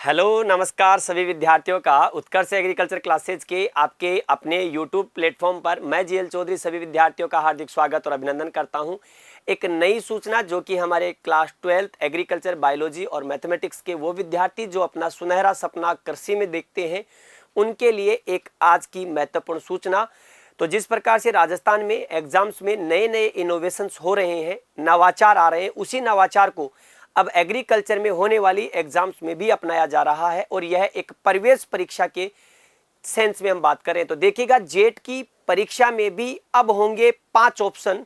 Hello नमस्कार सभी विद्यार्थियों का उत्कर्ष एग्रीकल्चर क्लासेज के आपके अपने यूट्यूब प्लेटफॉर्म पर मैं जीएल चौधरी सभी विद्यार्थियों का हार्दिक स्वागत और अभिनंदन करता हूं। एक नई सूचना जो कि हमारे क्लास 12th एग्रीकल्चर बायोलॉजी और मैथमेटिक्स के वो विद्यार्थी जो अपना सुनहरा सपना कृषि में देखते हैं उनके लिए एक आज की महत्वपूर्ण सूचना। तो जिस प्रकार से राजस्थान में एग्जाम्स में नए नए इनोवेशंस हो रहे हैं, नवाचार आ रहे हैं, उसी नवाचार को अब एग्रीकल्चर में होने वाली एग्जाम्स में भी अपनाया जा रहा है। और यह एक प्रवेश परीक्षा के सेंस में हम बात करें तो देखिएगा जेट की परीक्षा में भी अब होंगे 5 ऑप्शन,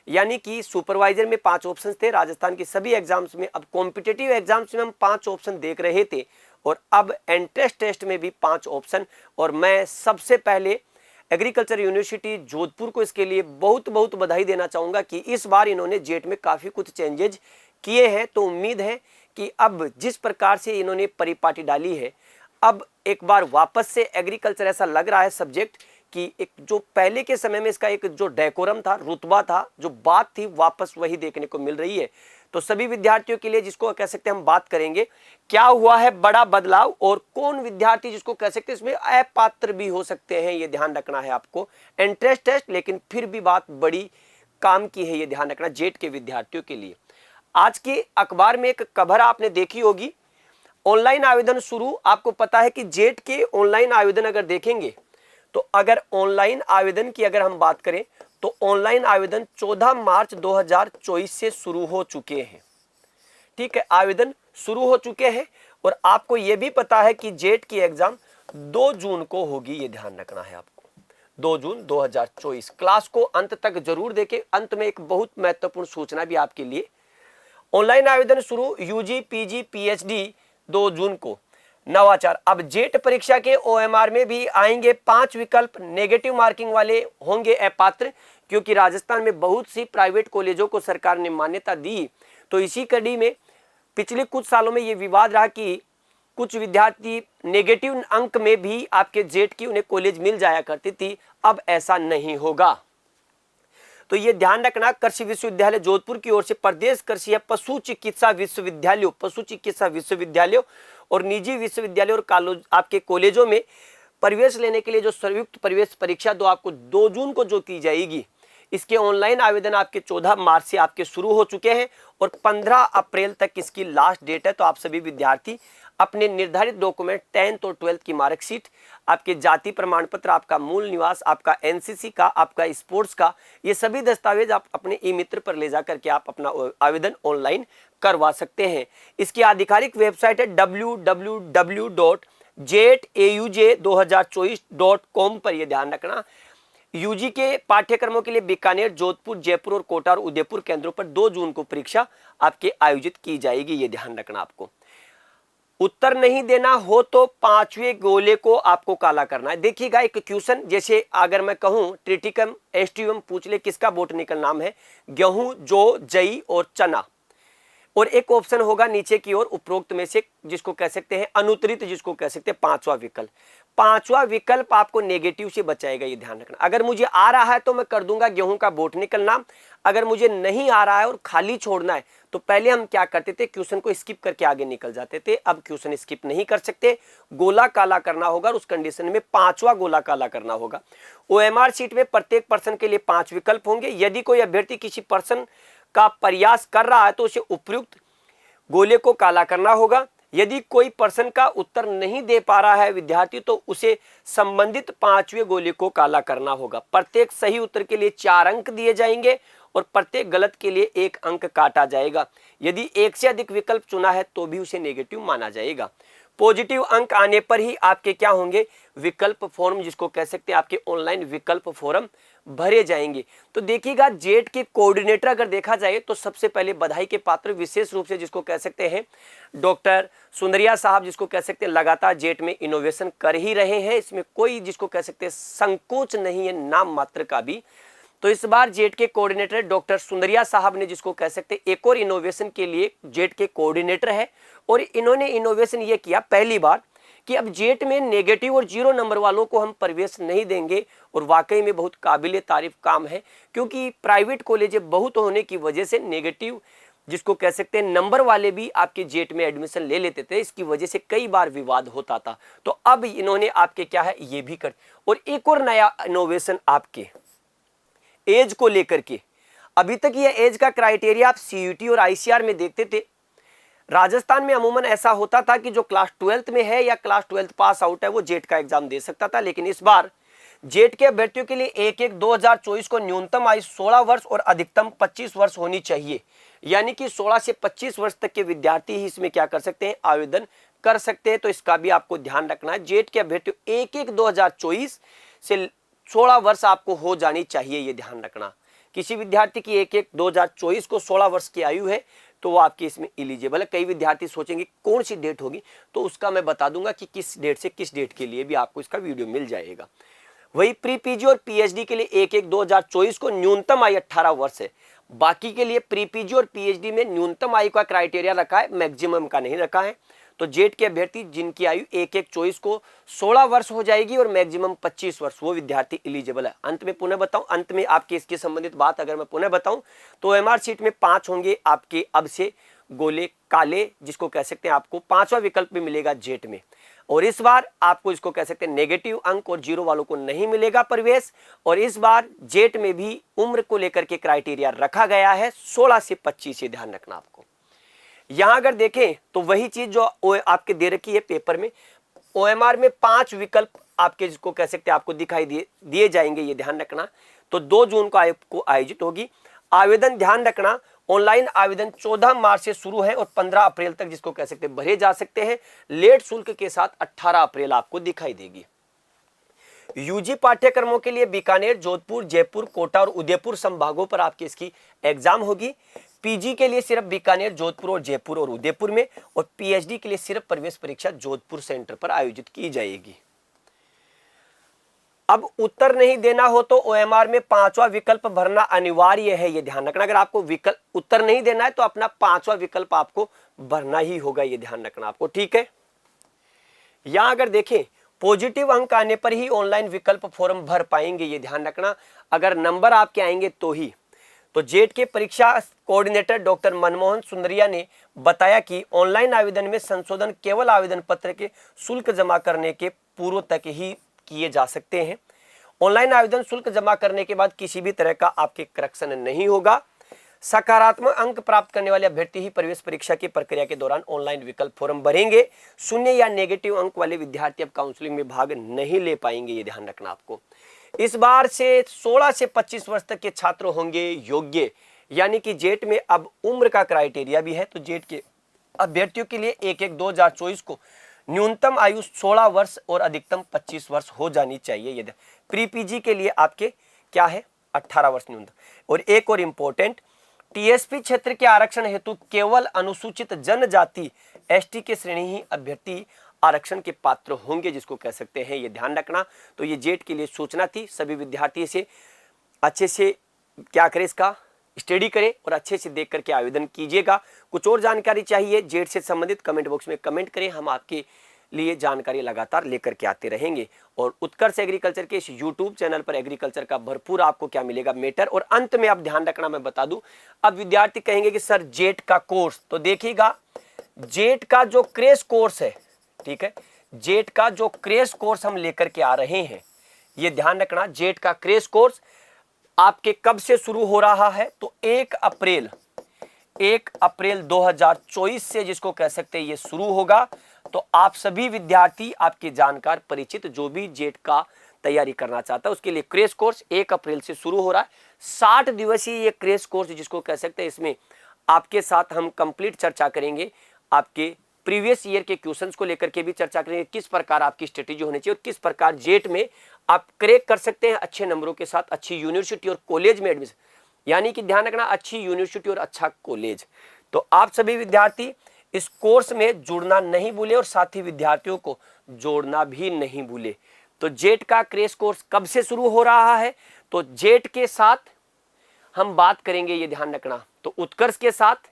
यानी कि सुपरवाइजर में 5 ऑप्शन थे राजस्थान की सभी एग्जाम्स में। अब कॉम्पिटिटिव एग्जाम्स में हम 5 ऑप्शन देख रहे थे और अब एंट्रेंस टेस्ट में भी 5 ऑप्शन। और मैं सबसे पहले एग्रीकल्चर यूनिवर्सिटी जोधपुर को इसके लिए बहुत बहुत बधाई देना चाहूँगा कि इस बार इन्होंने जेट में काफ़ी कुछ चेंजेज किए हैं। तो उम्मीद है कि अब जिस प्रकार से इन्होंने परिपाटी डाली है, अब एक बार वापस से एग्रीकल्चर ऐसा लग रहा है सब्जेक्ट कि एक जो पहले के समय में इसका एक जो डेकोरम था, रुतबा था, जो बात थी, वापस वही देखने को मिल रही है। तो सभी विद्यार्थियों के लिए जिसको कह सकते हैं हम बात करेंगे क्या हुआ है बड़ा बदलाव और कौन विद्यार्थी जिसको कह सकते हैं इसमें अपात्र भी हो सकते हैं, ये ध्यान रखना है आपको। एंट्रेंस टेस्ट लेकिन फिर भी बात बड़ी काम की है, ये ध्यान रखना जेट के विद्यार्थियों के लिए। आज के अखबार में एक खबर आपने देखी होगी, ऑनलाइन आवेदन शुरू। आपको पता है कि जेट के ऑनलाइन आवेदन अगर देखेंगे तो अगर ऑनलाइन आवेदन की अगर हम बात करें तो ऑनलाइन आवेदन 14 मार्च 2024 से शुरू हो चुके हैं। ठीक है, आवेदन शुरू हो चुके हैं। और आपको यह भी पता है कि जेट की एग्जाम 2 जून को होगी, ये ध्यान रखना है आपको। 2 जून 2024। क्लास को अंत तक जरूर देखें, अंत में एक बहुत महत्वपूर्ण सूचना भी आपके लिए। ऑनलाइन आवेदन शुरू यूजी पीजी पीएचडी 2 जून को। नवाचार, अब जेट परीक्षा के ओएमआर में भी आएंगे 5 विकल्प। नेगेटिव मार्किंग वाले होंगे अपात्र, क्योंकि राजस्थान में बहुत सी प्राइवेट कॉलेजों को सरकार ने मान्यता दी। तो इसी कड़ी में पिछले कुछ सालों में ये विवाद रहा कि कुछ विद्यार्थी नेगेटिव अंक में भी आपके जेट की उन्हें कॉलेज मिल जाया करती थी, अब ऐसा नहीं होगा। तो ये ध्यान रखना, कृषि विश्वविद्यालय जोधपुर की ओर से प्रदेश कृषि या पशु चिकित्सा विश्वविद्यालयों और निजी विश्वविद्यालय और आपके कॉलेजों में प्रवेश लेने के लिए जो संयुक्त प्रवेश परीक्षा दो आपको 2 जून को जो की जाएगी, इसके ऑनलाइन आवेदन आपके 14 मार्च से आपके शुरू हो चुके हैं और 15 अप्रैल तक इसकी लास्ट डेट है। तो आप सभी विद्यार्थी अपने निर्धारित डॉक्यूमेंट 10th और 12th की मार्कशीट, आपके जाति प्रमाण पत्र, आपका मूल निवास, आपका एनसीसी का, आपका स्पोर्ट्स का, ये सभी दस्तावेज आप अपने ई मित्र पर ले जाकर के आप अपना आवेदन ऑनलाइन करवा सकते हैं। इसकी आधिकारिक वेबसाइट है www.jetauj2024.com पर। यह ध्यान रखना, यूजी के पाठ्यक्रमों के लिए बीकानेर, जोधपुर, जयपुर और कोटा और उदयपुर केंद्रों पर 2 जून को परीक्षा आपके आयोजित की जाएगी, ये ध्यान रखना आपको। उत्तर नहीं देना हो तो 5वें गोले को आपको काला करना है। देखिएगा एक क्वेश्चन, जैसे अगर मैं कहूं ट्रिटिकम एस्टिवम पूछ ले किसका बोटनिकल नाम है, गेहूं, जौ, जई और चना। और एक ऑप्शन होगा नीचे की ओर उपरोक्त में से जिसको कह सकते हैं अनुत्तरित, जिसको कह सकते हैं 5वां विकल्प। 5वां विकल्प आपको नेगेटिव से बचाएगा, ये ध्यान रखना। अगर मुझे आ रहा है तो मैं कर दूंगा गेहूं का बोटनिकल नाम, अगर मुझे नहीं आ रहा है और खाली छोड़ना है तो पहले हम क्या करते थे, क्वेश्चन को स्किप करके आगे निकल जाते थे। अब क्वेश्चन स्किप नहीं कर सकते, गोला काला करना होगा और उस कंडीशन में 5वां गोला काला करना होगा। ओएमआर शीट में प्रत्येक पर्सन के लिए 5 विकल्प होंगे। यदि कोई अभ्यर्थी किसी पर्सन का प्रयास कर रहा है तो उसे उपयुक्त गोले को काला करना होगा। यदि कोई पर्सन का उत्तर नहीं दे पा रहा है विद्यार्थी तो उसे संबंधित 5वें गोले को काला करना होगा। प्रत्येक सही उत्तर के लिए 4 अंक दिए जाएंगे और प्रत्येक गलत के लिए 1 अंक काटा जाएगा। यदि 1 से अधिक विकल्प चुना है तो भी उसे नेगेटिव माना जाएगा। पॉजिटिव अंक आने पर ही आपके क्या होंगे, विकल्प फॉर्म, जिसको कह सकते हैं आपके ऑनलाइन विकल्प फॉर्म भरे जाएंगे। तो देखिएगा जेट के कोऑर्डिनेटर अगर देखा जाए तो सबसे पहले बधाई के पात्र विशेष रूप से जिसको कह सकते हैं डॉक्टर सुंदरिया साहब, जिसको कह सकते हैं लगातार जेट में इनोवेशन कर ही रहे हैं, इसमें कोई जिसको कह सकते हैं संकोच नहीं है नाम मात्र का भी। तो इस बार जेट के कोऑर्डिनेटर डॉक्टर सुंदरिया साहब ने, जिसको कह सकते हैं एक और इनोवेशन के लिए जेट के कोऑर्डिनेटर है। और इन्होंने इनोवेशन ये किया पहली बार कि अब जेट में नेगेटिव और 0 नंबर वालों को हम प्रवेश नहीं देंगे। और वाकई में बहुत काबिले तारीफ काम है, क्योंकि प्राइवेट कॉलेज बहुत होने की वजह से नेगेटिव जिसको कह सकते हैं नंबर वाले भी आपके जेट में एडमिशन ले लेते थे, इसकी वजह से कई बार विवाद होता था। तो अब इन्होंने आपके क्या है ये भी कर, और एक और नया इनोवेशन आपके एज को लेकर के, अभी तक ये एज का क्राइटेरिया आप सीयूटी और आईसीआर में देखते थे। राजस्थान में अमूमन ऐसा होता था कि जो क्लास 12th में है या क्लास 12th पास आउट है वो जेट का एग्जाम दे सकता था, लेकिन इस बार जेट के अभ्यर्थियों के लिए 1/1/2024 को न्यूनतम आयु 16 वर्ष और अधिकतम 25 वर्ष होनी चाहिए, यानी कि 16 से 25 वर्ष तक के विद्यार्थी ही इसमें क्या कर सकते हैं, आवेदन कर सकते हैं। तो इसका भी आपको ध्यान रखना है। जेट के अभ्यर्थियों 1/1/2024 से 16 वर्ष आपको हो जानी चाहिए, ये ध्यान रखना। किसी विद्यार्थी की 1/1/2024 को 16 वर्ष की आयु है तो वो आपके इसमें एलिजिबल है। कई विद्यार्थी सोचेंगे कौन सी डेट होगी, तो उसका मैं बता दूंगा कि किस डेट से किस डेट के लिए भी आपको इसका वीडियो मिल जाएगा। वही प्री पीजी और पीएचडी के लिए 1/1/2024 को न्यूनतम आयु 18 वर्ष है। बाकी के लिए प्री पीजी और पीएचडी में न्यूनतम आयु का क्राइटेरिया रखा है, मैक्सिमम का नहीं रखा है। तो जेट के अभ्यर्थी जिनकी आयु 1/1/24 को 16 वर्ष हो जाएगी और मैक्सिमम 25 वर्ष, वो विद्यार्थी एलिजिबल है। अंत में पुनः बताऊं, अंत में आपके इसके संबंधित बात अगर मैं पुनः बताऊं तो एमआर सीट में 5 होंगे आपके अब से गोले काले, जिसको कह सकते हैं आपको 5वां विकल्प भी मिलेगा जेट में। और इस बार आपको इसको कह सकते हैं नेगेटिव अंक और जीरो वालों को नहीं मिलेगा प्रवेश। और इस बार जेट में भी उम्र को लेकर के क्राइटेरिया रखा गया है 16 से 25, ये ध्यान रखना आपको। यहां अगर देखें तो वही चीज जो आपके दे रखी है पेपर में, ओएमआर में 5 विकल्प आपके जिसको कह सकते हैं आपको दिखाई दिए जाएंगे, ये ध्यान रखना। तो 2 जून को आयोजित होगी। आवेदन ध्यान रखना, ऑनलाइन आवेदन 14 मार्च से शुरू है और 15 अप्रैल तक जिसको कह सकते हैं भरे जा सकते हैं। लेट शुल्क के साथ 18 अप्रैल आपको दिखाई देगी। यूजी पाठ्यक्रमों के लिए बीकानेर, जोधपुर, जयपुर, कोटा और उदयपुर संभागों पर आपकी इसकी एग्जाम होगी। पीजी के लिए सिर्फ बीकानेर, जोधपुर और जयपुर और उदयपुर में, और पीएचडी के लिए सिर्फ प्रवेश परीक्षा जोधपुर सेंटर पर आयोजित की जाएगी। अब उत्तर नहीं देना हो तो ओएमआर में 5वां विकल्प भरना अनिवार्य है, ये ध्यान रखना। अगर आपको विकल्प उत्तर नहीं देना है तो अपना 5वां विकल्प आपको भरना ही होगा, ये ध्यान रखना आपको, ठीक है। यहां अगर देखें पॉजिटिव अंक आने पर ही ऑनलाइन विकल्प फॉर्म भर पाएंगे, ये ध्यान रखना। अगर नंबर आपके आएंगे तो ही। तो जेट के परीक्षा कोऑर्डिनेटर डॉक्टर मनमोहन सुंदरिया ने बताया कि ऑनलाइन आवेदन में संशोधन केवल आवेदन पत्र के शुल्क जमा करने के पूर्व तक ही किए जा सकते हैं। ऑनलाइन आवेदन शुल्क जमा करने के बाद किसी भी तरह का आपके करेक्शन नहीं होगा। सकारात्मक अंक प्राप्त करने वाले अभ्यर्थी ही प्रवेश परीक्षा की प्रक्रिया के दौरान ऑनलाइन विकल्प फॉर्म भरेंगे। शून्य या नेगेटिव अंक वाले विद्यार्थी अब काउंसलिंग में भाग नहीं ले पाएंगे, ये ध्यान रखना आपको। इस बार से 16 से 25 वर्ष तक के छात्र होंगे योग्य, यानी कि जेट में अब उम्र का क्राइटेरिया भी है। तो जेट के अभ्यर्थियों के लिए 1/1/2024 को न्यूनतम आयु 16 वर्ष और अधिकतम 25 वर्ष हो जानी चाहिए। ये प्री पीजी के लिए आपके क्या है 18 वर्ष न्यूनतम। और एक और इम्पोर्टेंट, टीएसपी क्षेत्र के आरक्षण हेतु केवल अनुसूचित जनजाति एसटी के श्रेणी ही अभ्यर्थी आरक्षण के पात्र होंगे, जिसको कह सकते हैं, ये ध्यान रखना। तो ये जेट के लिए सूचना थी। सभी विद्यार्थी से अच्छे से क्या करें, इसका स्टडी करें और अच्छे से देख करके आवेदन कीजिएगा। कुछ और जानकारी चाहिए जेट से संबंधित कमेंट बॉक्स में कमेंट करें, हम आपके लिए जानकारी लगातार लेकर के आते रहेंगे। और उत्कर्ष एग्रीकल्चर के इस यूट्यूब चैनल पर एग्रीकल्चर का भरपूर आपको क्या मिलेगा, मेटर। और अंत में आप ध्यान रखना, मैं बता दूं, अब विद्यार्थी कहेंगे कि सर जेट का कोर्स, तो देखिएगा जेट का जो क्रेश कोर्स है, ठीक है, जेट का जो क्रेश कोर्स हम लेकर के आ रहे हैं, ये ध्यान रखना। जेट का क्रेश कोर्स आपके कब से शुरू हो रहा है, तो 1 अप्रैल 2024 से जिसको कह सकते हैं ये शुरू होगा। तो आप सभी विद्यार्थी, आपके जानकार परिचित जो भी जेट का तैयारी करना चाहता है, उसके लिए क्रेश कोर्स 1 अप्रैल से शुरू हो रहा है। 60 दिवसीय ये क्रेश कोर्स जिसको कह सकते हैं, इसमें आपके साथ हम कंप्लीट चर्चा करेंगे। आपके प्रीवियस ईयर के क्वेश्चंस को लेकर के भी चर्चा करेंगे, किस प्रकार आपकी स्ट्रेटेजी होनी चाहिए और किस प्रकार जेट में आप क्रैक कर सकते हैं अच्छे नंबरों के साथ अच्छी यूनिवर्सिटी और कॉलेज में एडमिशन, यानी कि ध्यान रखना अच्छी यूनिवर्सिटी और अच्छा कॉलेज। तो आप सभी विद्यार्थी इस कोर्स में जुड़ना नहीं भूले और साथी विद्यार्थियों को जोड़ना भी नहीं भूले। तो जेट का क्रेश कोर्स कब से शुरू हो रहा है, तो जेट के साथ हम बात करेंगे, ये ध्यान रखना। तो उत्कर्ष के साथ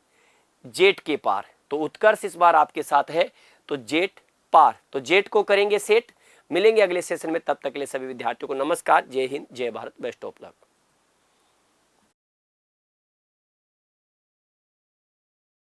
जेट के पार, तो उत्कर्ष इस बार आपके साथ है, तो जेट पार, तो जेट को करेंगे सेट। मिलेंगे अगले सेशन में, तब तक के लिए सभी विद्यार्थियों को नमस्कार, जय हिंद, जय भारत, बेस्ट ऑफ लक।